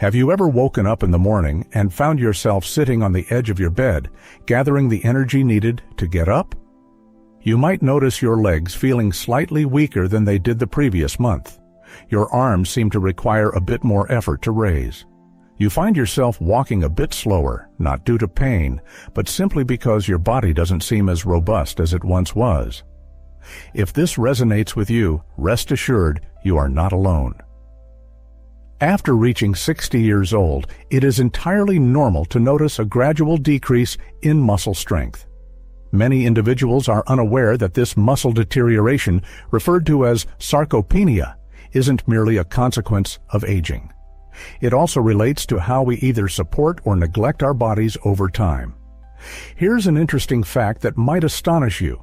Have you ever woken up in the morning and found yourself sitting on the edge of your bed, gathering the energy needed to get up? You might notice your legs feeling slightly weaker than they did the previous month. Your arms seem to require a bit more effort to raise. You find yourself walking a bit slower, not due to pain, but simply because your body doesn't seem as robust as it once was. If this resonates with you, rest assured you are not alone. After reaching 60 years old, it is entirely normal to notice a gradual decrease in muscle strength. Many individuals are unaware that this muscle deterioration, referred to as sarcopenia, isn't merely a consequence of aging. It also relates to how we either support or neglect our bodies over time. Here's an interesting fact that might astonish you.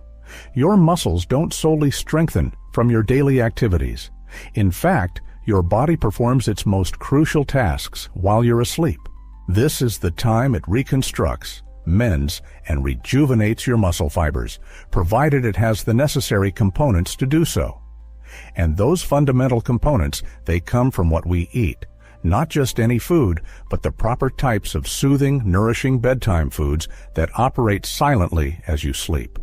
Your muscles don't solely strengthen from your daily activities. In fact, your body performs its most crucial tasks while you're asleep. This is the time it reconstructs, mends, and rejuvenates your muscle fibers, provided it has the necessary components to do so. And those fundamental components, they come from what we eat. Not just any food, but the proper types of soothing, nourishing bedtime foods that operate silently as you sleep.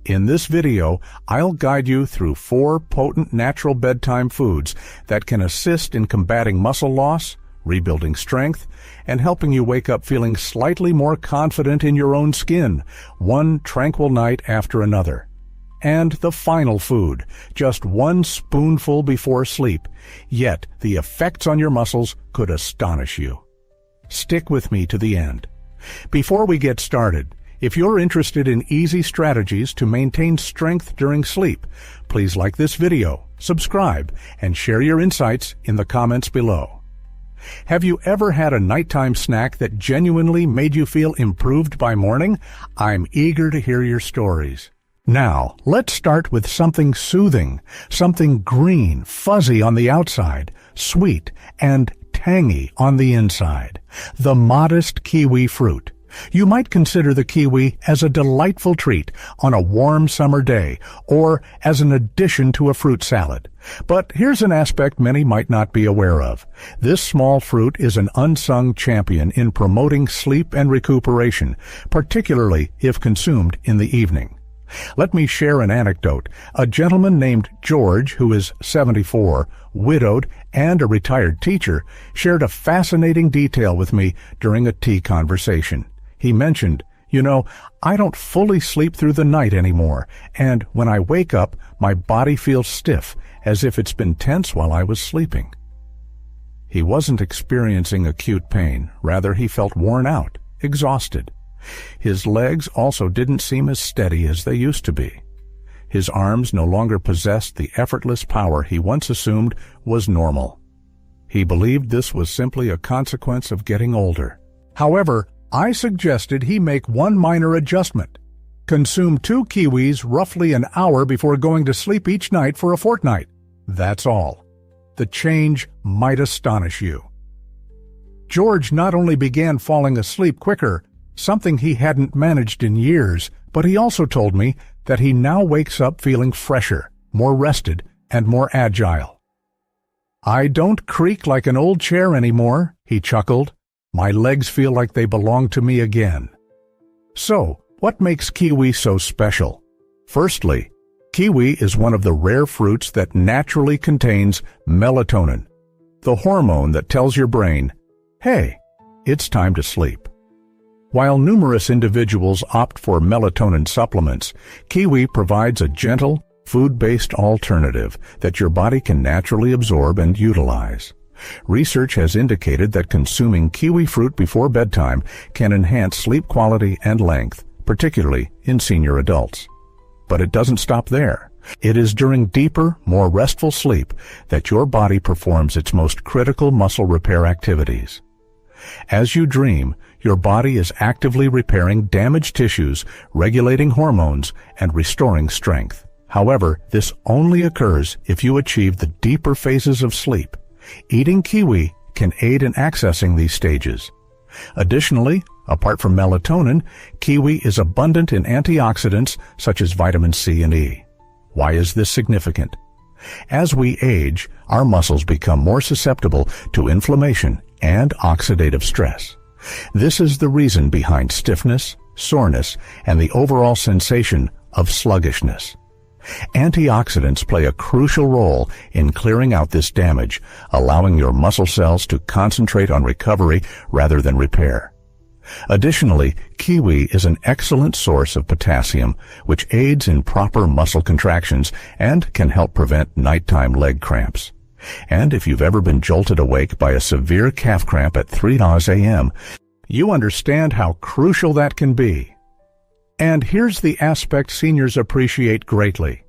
In this video, I'll guide you through 4 potent natural bedtime foods that can assist in combating muscle loss, rebuilding strength, and helping you wake up feeling slightly more confident in your own skin, one tranquil night after another. And the final food, just 1 spoonful before sleep, yet the effects on your muscles could astonish you. Stick with me to the end. Before we get started, if you're interested in easy strategies to maintain strength during sleep, please like this video, subscribe, and share your insights in the comments below. Have you ever had a nighttime snack that genuinely made you feel improved by morning? I'm eager to hear your stories. Now, let's start with something soothing, something green, fuzzy on the outside, sweet, and tangy on the inside. The modest kiwi fruit. You might consider the kiwi as a delightful treat on a warm summer day or as an addition to a fruit salad. But here's an aspect many might not be aware of. This small fruit is an unsung champion in promoting sleep and recuperation, particularly if consumed in the evening. Let me share an anecdote. A gentleman named George, who is 74, widowed, and a retired teacher, shared a fascinating detail with me during a tea conversation. He mentioned, I don't fully sleep through the night anymore, and when I wake up, my body feels stiff, as if it's been tense while I was sleeping. He wasn't experiencing acute pain. Rather, he felt worn out, exhausted. His legs also didn't seem as steady as they used to be. His arms no longer possessed the effortless power he once assumed was normal. He believed this was simply a consequence of getting older. However, I suggested he make one minor adjustment. Consume 2 kiwis roughly an hour before going to sleep each night for a fortnight. That's all. The change might astonish you. George not only began falling asleep quicker, something he hadn't managed in years, but he also told me that he now wakes up feeling fresher, more rested, and more agile. I don't creak like an old chair anymore, he chuckled. My legs feel like they belong to me again. So, what makes kiwi so special? Firstly, kiwi is one of the rare fruits that naturally contains melatonin, the hormone that tells your brain, hey, it's time to sleep. While numerous individuals opt for melatonin supplements, kiwi provides a gentle, food-based alternative that your body can naturally absorb and utilize. Research has indicated that consuming kiwi fruit before bedtime can enhance sleep quality and length, particularly in senior adults. But it doesn't stop there. It is during deeper, more restful sleep that your body performs its most critical muscle repair activities. As you dream, your body is actively repairing damaged tissues, regulating hormones, and restoring strength. However, this only occurs if you achieve the deeper phases of sleep. Eating kiwi can aid in accessing these stages. Additionally, apart from melatonin, kiwi is abundant in antioxidants such as vitamin C and E. Why is this significant? As we age, our muscles become more susceptible to inflammation and oxidative stress. This is the reason behind stiffness, soreness, and the overall sensation of sluggishness. Antioxidants play a crucial role in clearing out this damage, allowing your muscle cells to concentrate on recovery rather than repair. Additionally, kiwi is an excellent source of potassium, which aids in proper muscle contractions and can help prevent nighttime leg cramps. And if you've ever been jolted awake by a severe calf cramp at 3 a.m., you understand how crucial that can be. And here's the aspect seniors appreciate greatly.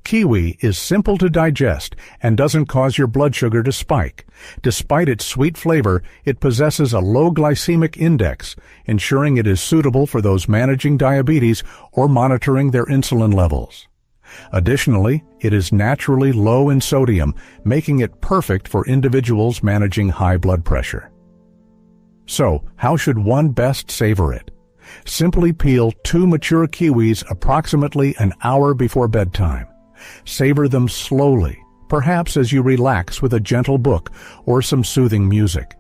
Kiwi is simple to digest and doesn't cause your blood sugar to spike. Despite its sweet flavor, it possesses a low glycemic index, ensuring it is suitable for those managing diabetes or monitoring their insulin levels. Additionally, it is naturally low in sodium, making it perfect for individuals managing high blood pressure. So, how should one best savor it? Simply peel 2 mature kiwis approximately an hour before bedtime. Savor them slowly, perhaps as you relax with a gentle book or some soothing music.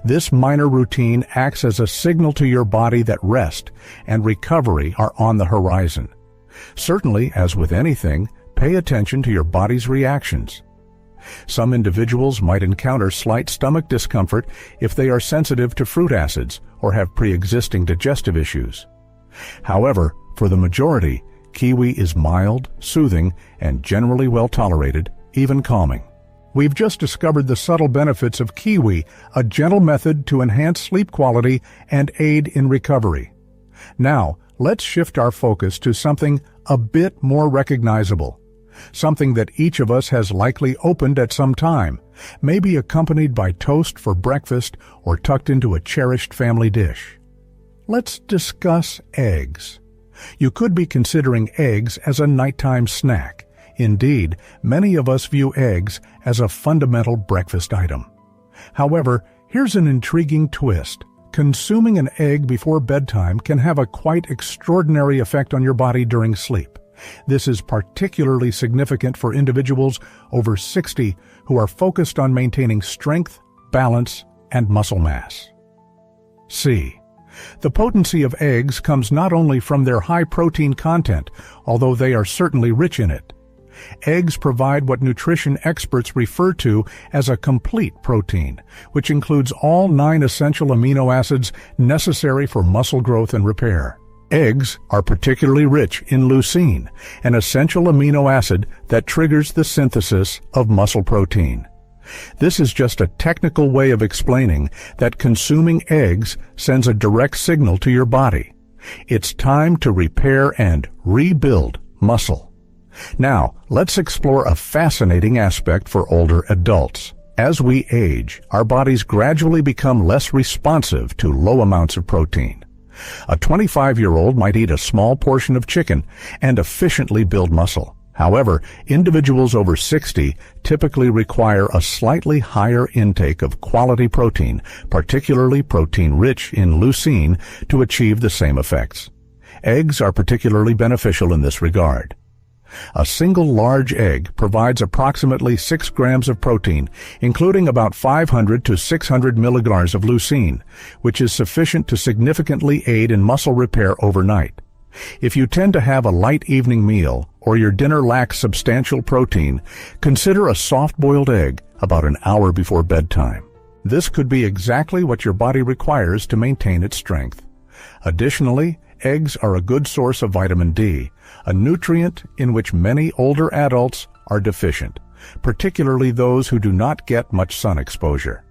This minor routine acts as a signal to your body that rest and recovery are on the horizon. Certainly, as with anything, pay attention to your body's reactions. Some individuals might encounter slight stomach discomfort if they are sensitive to fruit acids or have pre-existing digestive issues. However, for the majority, kiwi is mild, soothing, and generally well tolerated, even calming. We've just discovered the subtle benefits of kiwi, a gentle method to enhance sleep quality and aid in recovery. Now, let's shift our focus to something a bit more recognizable. Something that each of us has likely opened at some time, maybe accompanied by toast for breakfast or tucked into a cherished family dish. Let's discuss eggs. You could be considering eggs as a nighttime snack. Indeed, many of us view eggs as a fundamental breakfast item. However, here's an intriguing twist. Consuming an egg before bedtime can have a quite extraordinary effect on your body during sleep. This is particularly significant for individuals over 60 who are focused on maintaining strength, balance, and muscle mass. C. The potency of eggs comes not only from their high protein content, although they are certainly rich in it. Eggs provide what nutrition experts refer to as a complete protein, which includes all 9 essential amino acids necessary for muscle growth and repair. Eggs are particularly rich in leucine, an essential amino acid that triggers the synthesis of muscle protein. This is just a technical way of explaining that consuming eggs sends a direct signal to your body. It's time to repair and rebuild muscle. Now, let's explore a fascinating aspect for older adults. As we age, our bodies gradually become less responsive to low amounts of protein. A 25-year-old might eat a small portion of chicken and efficiently build muscle. However, individuals over 60 typically require a slightly higher intake of quality protein, particularly protein rich in leucine, to achieve the same effects. Eggs are particularly beneficial in this regard. A single large egg provides approximately 6 grams of protein, including about 500 to 600 milligrams of leucine, which is sufficient to significantly aid in muscle repair overnight. If you tend to have a light evening meal or your dinner lacks substantial protein, consider a soft-boiled egg about an hour before bedtime. This could be exactly what your body requires to maintain its strength. Additionally, eggs are a good source of vitamin D, a nutrient in which many older adults are deficient, particularly those who do not get much sun exposure.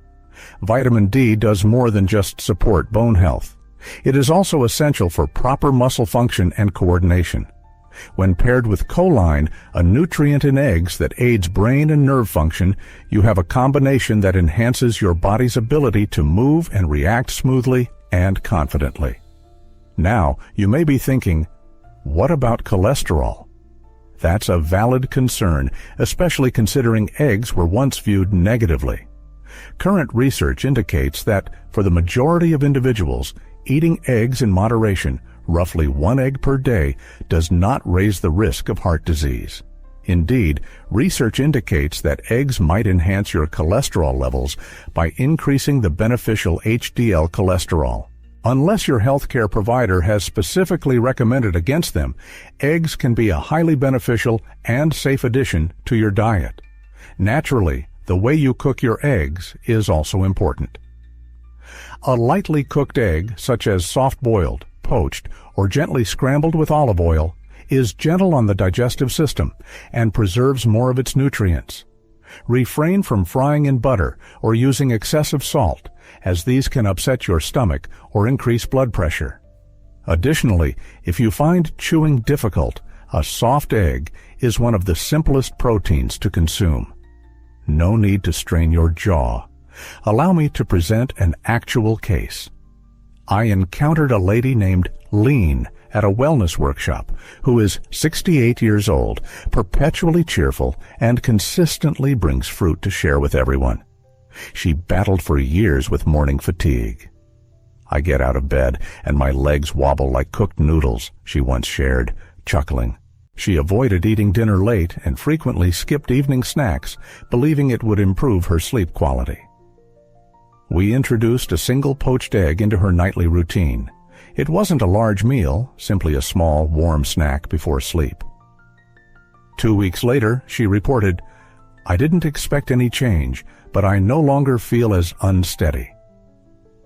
Vitamin D does more than just support bone health. It is also essential for proper muscle function and coordination. When paired with choline, a nutrient in eggs that aids brain and nerve function, you have a combination that enhances your body's ability to move and react smoothly and confidently. Now, you may be thinking, what about cholesterol? That's a valid concern, especially considering eggs were once viewed negatively. Current research indicates that, for the majority of individuals, eating eggs in moderation, roughly 1 egg per day, does not raise the risk of heart disease. Indeed, research indicates that eggs might enhance your cholesterol levels by increasing the beneficial HDL cholesterol. Unless your healthcare provider has specifically recommended against them, eggs can be a highly beneficial and safe addition to your diet. Naturally, the way you cook your eggs is also important. A lightly cooked egg, such as soft-boiled, poached, or gently scrambled with olive oil, is gentle on the digestive system and preserves more of its nutrients. Refrain from frying in butter or using excessive salt, as these can upset your stomach or increase blood pressure. Additionally, if you find chewing difficult, a soft egg is one of the simplest proteins to consume. No need to strain your jaw. Allow me to present an actual case. I encountered a lady named Lean at a wellness workshop who is 68 years old, perpetually cheerful, and consistently brings fruit to share with everyone. She battled for years with morning fatigue. I get out of bed and my legs wobble like cooked noodles, she once shared, chuckling. She avoided eating dinner late and frequently skipped evening snacks, believing it would improve her sleep quality. We introduced a single poached egg into her nightly routine. It wasn't a large meal, simply a small, warm snack before sleep. 2 weeks later, she reported, "I didn't expect any change, but I no longer feel as unsteady.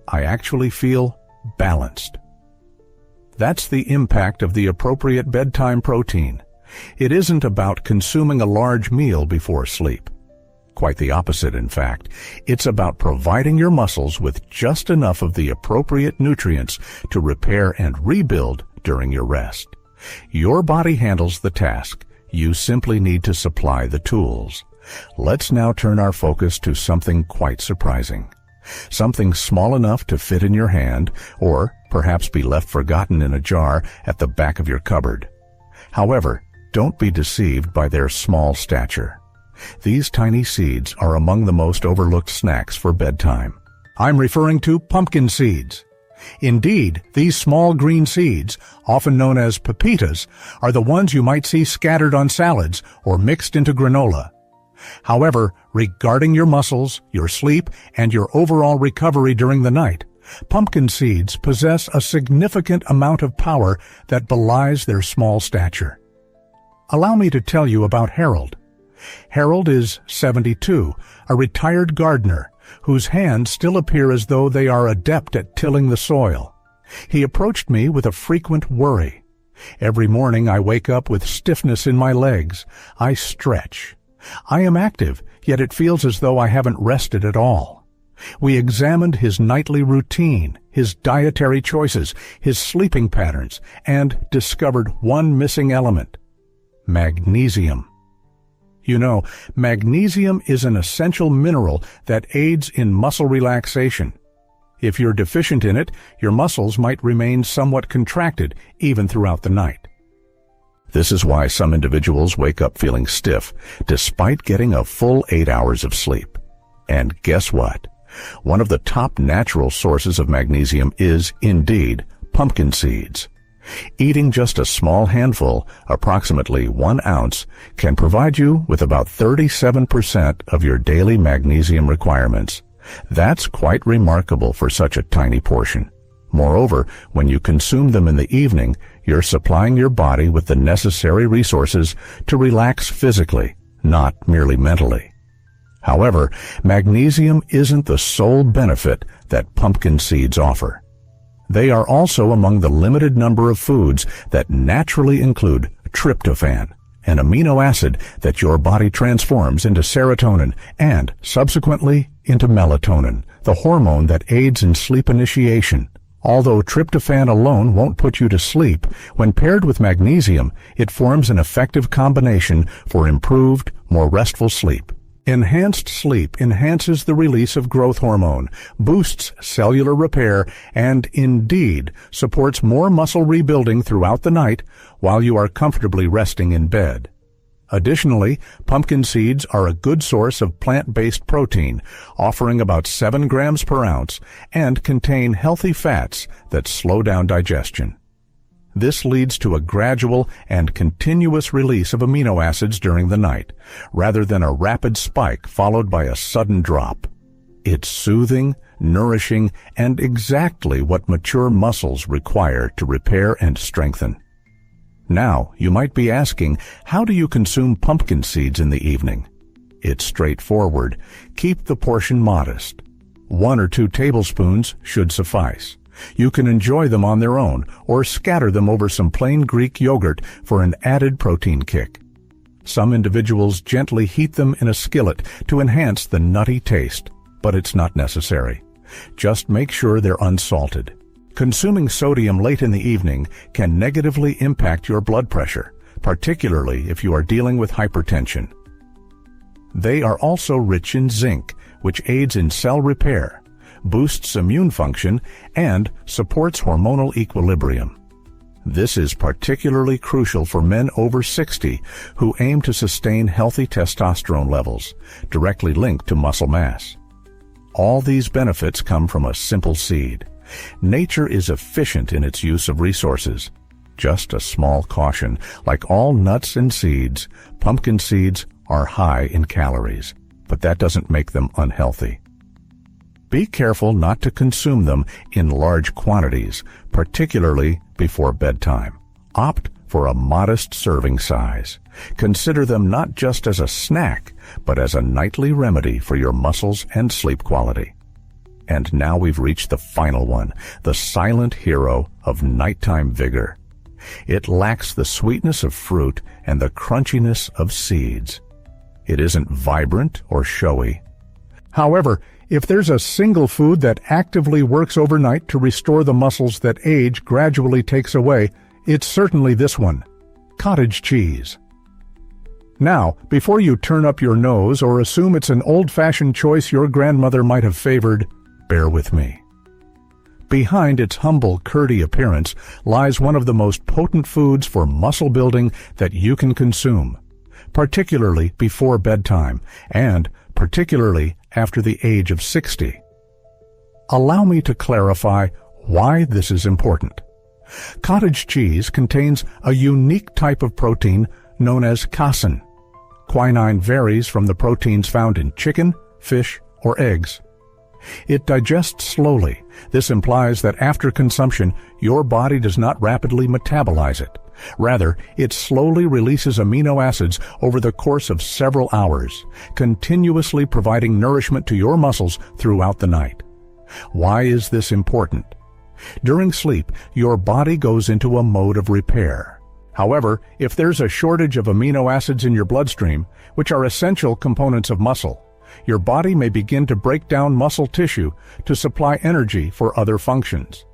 I actually feel balanced." That's the impact of the appropriate bedtime protein. It isn't about consuming a large meal before sleep. Quite the opposite, in fact. It's about providing your muscles with just enough of the appropriate nutrients to repair and rebuild during your rest. Your body handles the task. You simply need to supply the tools. Let's now turn our focus to something quite surprising. Something small enough to fit in your hand, or perhaps be left forgotten in a jar at the back of your cupboard. However, don't be deceived by their small stature. These tiny seeds are among the most overlooked snacks for bedtime. I'm referring to pumpkin seeds. Indeed, these small green seeds, often known as pepitas, are the ones you might see scattered on salads or mixed into granola. However, regarding your muscles, your sleep, and your overall recovery during the night, pumpkin seeds possess a significant amount of power that belies their small stature. Allow me to tell you about Harold. Harold is 72, a retired gardener, whose hands still appear as though they are adept at tilling the soil. He approached me with a frequent worry. Every morning I wake up with stiffness in my legs. I stretch. I am active, yet it feels as though I haven't rested at all. We examined his nightly routine, his dietary choices, his sleeping patterns, and discovered one missing element: magnesium. You know, magnesium is an essential mineral that aids in muscle relaxation. If you're deficient in it, your muscles might remain somewhat contracted even throughout the night. This is why some individuals wake up feeling stiff, despite getting a full 8 hours of sleep. And guess what? One of the top natural sources of magnesium is, indeed, pumpkin seeds. Eating just a small handful, approximately 1 ounce, can provide you with about 37% of your daily magnesium requirements. That's quite remarkable for such a tiny portion. Moreover, when you consume them in the evening, you're supplying your body with the necessary resources to relax physically, not merely mentally. However, magnesium isn't the sole benefit that pumpkin seeds offer. They are also among the limited number of foods that naturally include tryptophan, an amino acid that your body transforms into serotonin and, subsequently, into melatonin, the hormone that aids in sleep initiation. Although tryptophan alone won't put you to sleep, when paired with magnesium, it forms an effective combination for improved, more restful sleep. Enhanced sleep enhances the release of growth hormone, boosts cellular repair, and indeed supports more muscle rebuilding throughout the night while you are comfortably resting in bed. Additionally, pumpkin seeds are a good source of plant-based protein, offering about 7 grams per ounce, and contain healthy fats that slow down digestion. This leads to a gradual and continuous release of amino acids during the night, rather than a rapid spike followed by a sudden drop. It's soothing, nourishing, and exactly what mature muscles require to repair and strengthen. Now, you might be asking, how do you consume pumpkin seeds in the evening? It's straightforward. Keep the portion modest. 1 or 2 tablespoons should suffice. You can enjoy them on their own or scatter them over some plain Greek yogurt for an added protein kick. Some individuals gently heat them in a skillet to enhance the nutty taste, but it's not necessary. Just make sure they're unsalted. Consuming sodium late in the evening can negatively impact your blood pressure, particularly if you are dealing with hypertension. They are also rich in zinc, which aids in cell repair, boosts immune function, and supports hormonal equilibrium. This is particularly crucial for men over 60 who aim to sustain healthy testosterone levels, directly linked to muscle mass. All these benefits come from a simple seed. Nature is efficient in its use of resources. Just a small caution, like all nuts and seeds, pumpkin seeds are high in calories, but that doesn't make them unhealthy. Be careful not to consume them in large quantities, particularly before bedtime. Opt for a modest serving size. Consider them not just as a snack, but as a nightly remedy for your muscles and sleep quality. And now we've reached the final one, the silent hero of nighttime vigor. It lacks the sweetness of fruit and the crunchiness of seeds. It isn't vibrant or showy. However, if there's a single food that actively works overnight to restore the muscles that age gradually takes away, it's certainly this one, cottage cheese. Now, before you turn up your nose or assume it's an old-fashioned choice your grandmother might have favored, bear with me. Behind its humble, curdy appearance lies one of the most potent foods for muscle building that you can consume, particularly before bedtime and particularly after the age of 60. Allow me to clarify why this is important. Cottage cheese contains a unique type of protein known as casein. Quinine varies from the proteins found in chicken, fish, or eggs. It digests slowly. This implies that after consumption, your body does not rapidly metabolize it. Rather, it slowly releases amino acids over the course of several hours, continuously providing nourishment to your muscles throughout the night. Why is this important? During sleep, your body goes into a mode of repair. However, if there's a shortage of amino acids in your bloodstream, which are essential components of muscle, your body may begin to break down muscle tissue to supply energy for other functions.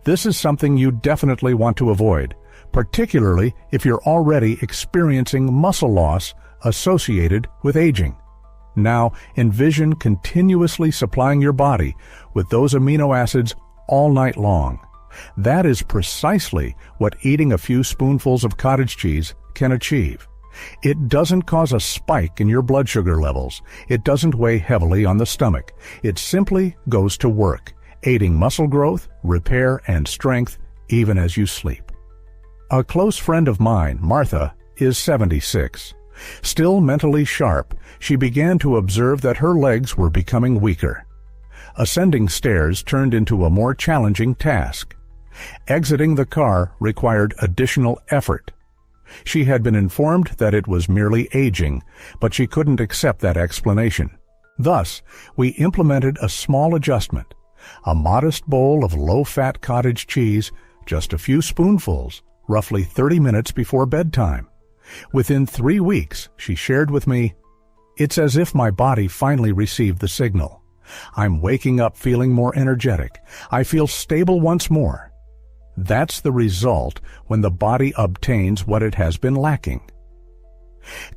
This is something you definitely want to avoid, particularly if you're already experiencing muscle loss associated with aging. Now, envision continuously supplying your body with those amino acids all night long. That is precisely what eating a few spoonfuls of cottage cheese can achieve. It doesn't cause a spike in your blood sugar levels. It doesn't weigh heavily on the stomach. It simply goes to work, aiding muscle growth, repair, and strength even as you sleep. A close friend of mine, Martha, is 76. Still mentally sharp, she began to observe that her legs were becoming weaker. Ascending stairs turned into a more challenging task. Exiting the car required additional effort. She had been informed that it was merely aging, but she couldn't accept that explanation. Thus, we implemented a small adjustment, a modest bowl of low-fat cottage cheese, just a few spoonfuls, roughly 30 minutes before bedtime. Within 3 weeks, she shared with me, "It's as if my body finally received the signal. I'm waking up feeling more energetic. I feel stable once more." That's the result when the body obtains what it has been lacking.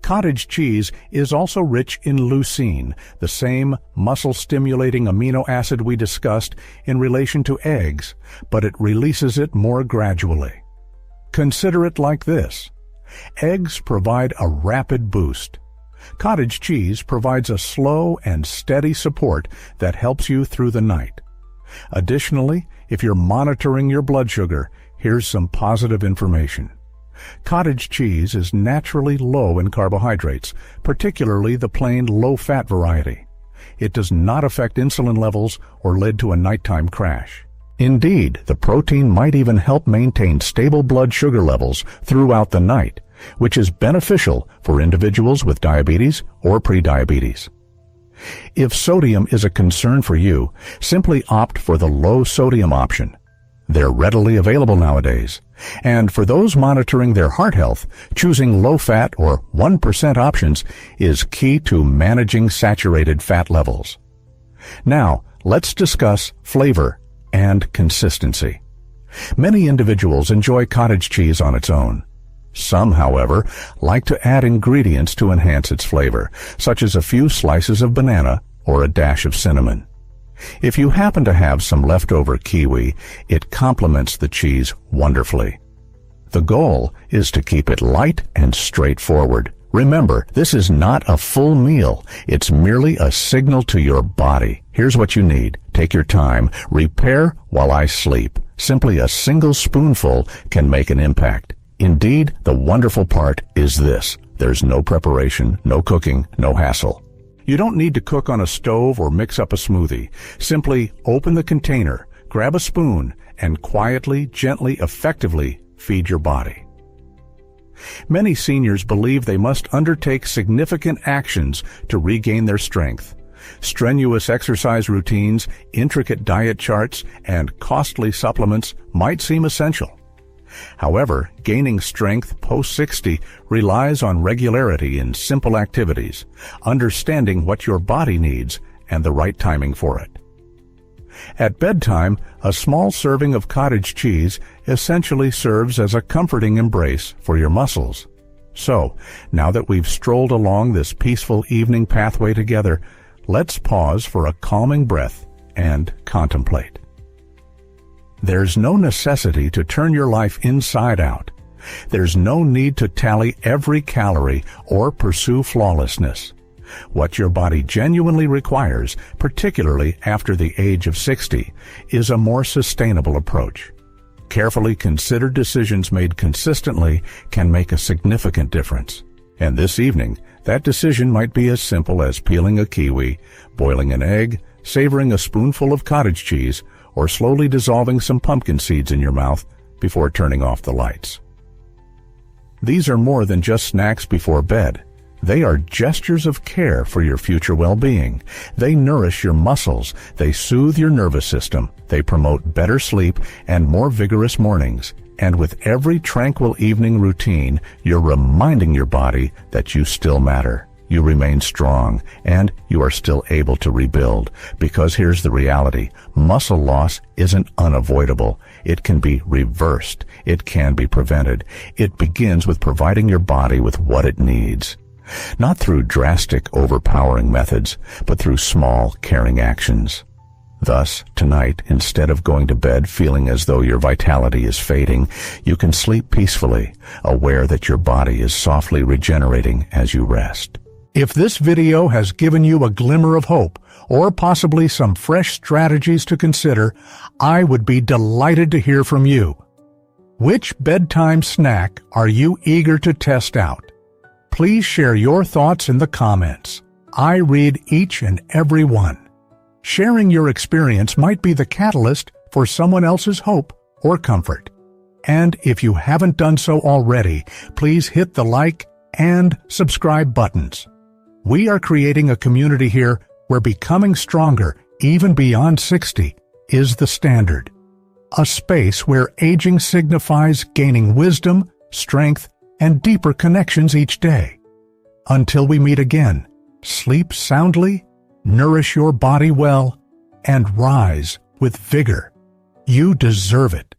Cottage cheese is also rich in leucine, the same muscle-stimulating amino acid we discussed in relation to eggs, but it releases it more gradually. Consider it like this. Eggs provide a rapid boost. Cottage cheese provides a slow and steady support that helps you through the night. Additionally, if you're monitoring your blood sugar, Here's some positive information. Cottage cheese is naturally low in carbohydrates, particularly the plain low-fat variety. It does not affect insulin levels or lead to a nighttime crash. Indeed, the protein might even help maintain stable blood sugar levels throughout the night, which is beneficial for individuals with diabetes or prediabetes. If sodium is a concern for you, simply opt for the low-sodium option. They're readily available nowadays. And for those monitoring their heart health, choosing low-fat or 1% options is key to managing saturated fat levels. Now, let's discuss flavor and consistency. Many individuals enjoy cottage cheese on its own. Some, however, like to add ingredients to enhance its flavor, such as a few slices of banana or a dash of cinnamon. If you happen to have some leftover kiwi, it complements the cheese wonderfully. The goal is to keep it light and straightforward. Remember, this is not a full meal. It's merely a signal to your body. Here's what you need. Take your time. Repair while I sleep. Simply a single spoonful can make an impact. Indeed, the wonderful part is this. There's no preparation, no cooking, no hassle. You don't need to cook on a stove or mix up a smoothie. Simply open the container, grab a spoon, and quietly, gently, effectively feed your body. Many seniors believe they must undertake significant actions to regain their strength. Strenuous exercise routines, intricate diet charts, and costly supplements might seem essential. However, gaining strength post-60 relies on regularity in simple activities, understanding what your body needs, and the right timing for it. At bedtime, a small serving of cottage cheese essentially serves as a comforting embrace for your muscles. So, now that we've strolled along this peaceful evening pathway together, let's pause for a calming breath and contemplate. There's no necessity to turn your life inside out. There's no need to tally every calorie or pursue flawlessness. What your body genuinely requires, particularly after the age of 60, is a more sustainable approach. Carefully considered decisions made consistently can make a significant difference. And this evening, that decision might be as simple as peeling a kiwi, boiling an egg, savoring a spoonful of cottage cheese, or slowly dissolving some pumpkin seeds in your mouth before turning off the lights. These are more than just snacks before bed. They are gestures of care for your future well-being. They nourish your muscles, they soothe your nervous system, they promote better sleep and more vigorous mornings. And with every tranquil evening routine, you're reminding your body that you still matter. You remain strong, and you are still able to rebuild. Because here's the reality. Muscle loss isn't unavoidable. It can be reversed. It can be prevented. It begins with providing your body with what it needs. Not through drastic, overpowering methods, but through small, caring actions. Thus, tonight, instead of going to bed feeling as though your vitality is fading, you can sleep peacefully, aware that your body is softly regenerating as you rest. If this video has given you a glimmer of hope, or possibly some fresh strategies to consider, I would be delighted to hear from you. Which bedtime snack are you eager to test out? Please share your thoughts in the comments. I read each and every one. Sharing your experience might be the catalyst for someone else's hope or comfort. And if you haven't done so already, please hit the like and subscribe buttons. We are creating a community here where becoming stronger, even beyond 60, is the standard. A space where aging signifies gaining wisdom, strength, and deeper connections each day. Until we meet again, sleep soundly, nourish your body well, and rise with vigor. You deserve it.